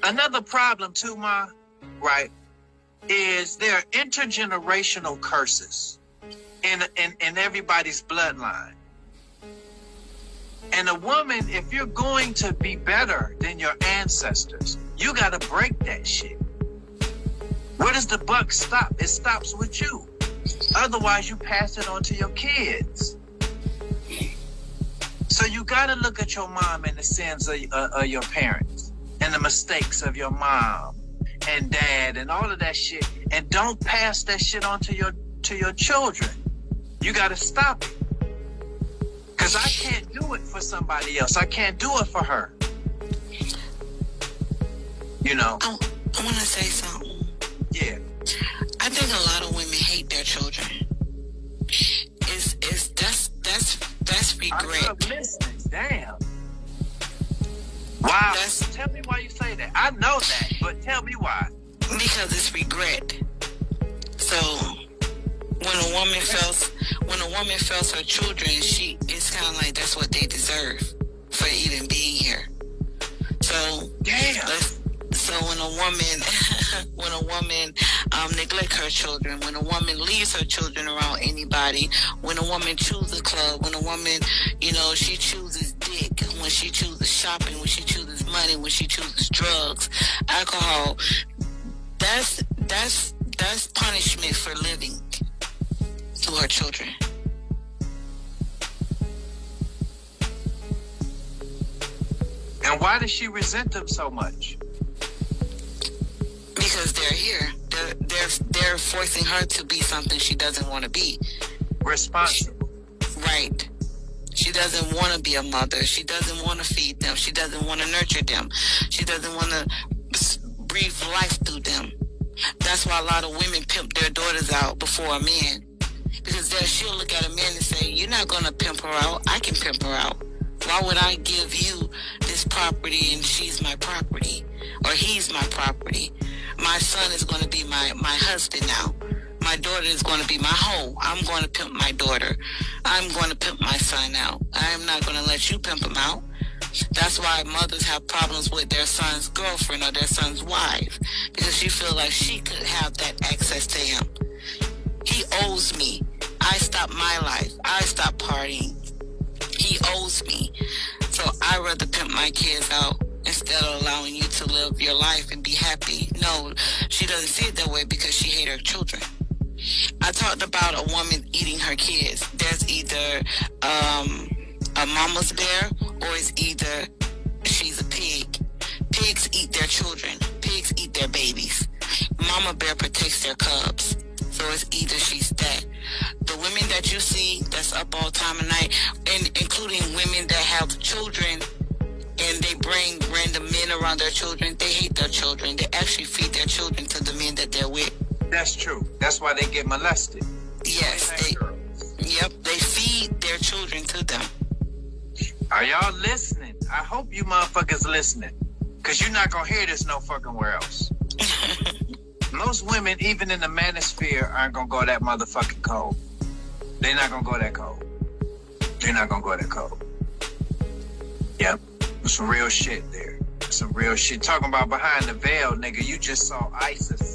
Another problem too, Ma, right, is there are intergenerational curses in everybody's bloodline. And a woman, if you're going to be better than your ancestors, you got to break that shit. Where does the buck stop? It stops with you. Otherwise, you pass it on to your kids. So you got to look at your mom and the sins of your parents and the mistakes of your mom and dad and all of that shit, and don't pass that shit on to your children. You got to stop it. Because I can't do it for somebody else. I can't do it for her. You know? I want to say something. Yeah. I think a lot of women hate their children. That's regret. I'm listening. Damn. Wow. Tell me why you say that. I know that, but tell me why. Because it's regret. So when a woman feels her children, it's kind of like that's what they deserve for even being here. So damn. So when a woman neglect her children, when a woman leaves her children around anybody, when a woman chooses a club, when a woman, she chooses dick, when she chooses shopping, when she chooses money, when she chooses drugs, alcohol, that's punishment for living to her children. And why does she resent them so much? Because they're here. They're forcing her to be something she doesn't want to be. Responsible. Right. She doesn't want to be a mother. She doesn't want to feed them. She doesn't want to nurture them. She doesn't want to breathe life through them. That's why a lot of women pimp their daughters out before a man. Because she'll look at a man and say, you're not going to pimp her out. I can pimp her out. Why would I give you this property and she's my property? Or he's my property? My son is going to be my husband now. My daughter is going to be my hoe. I'm going to pimp my daughter. I'm going to pimp my son out. I'm not going to let you pimp him out. That's why mothers have problems with their son's girlfriend or their son's wife. Because she feels like she could have that access to him. He owes me. I stopped my life. I stopped partying. He owes me. So I'd rather pimp my kids out instead of allowing you to live your life and be happy. No, she doesn't see it that way because she hates her children. I talked about a woman eating her kids. There's either a mama's bear or it's either she's a pig. Pigs eat their children. Pigs eat their babies. Mama bear protects their cubs. So it's either she's that. The women that you see that's up all time of night, and including women that have children and they bring random men around their children, they hate their children. They actually feed their children to the men that they're with. That's true. That's why they get molested. Yes. They feed their children to them. Are y'all listening? I hope you motherfuckers listening. Because you're not going to hear this no fucking where else. Most women, even in the manosphere, aren't going to go that motherfucking cold. They're not going to go that cold. They're not going to go that cold. Yep. Some real shit there. Some real shit. Talking about behind the veil, nigga. You just saw ISIS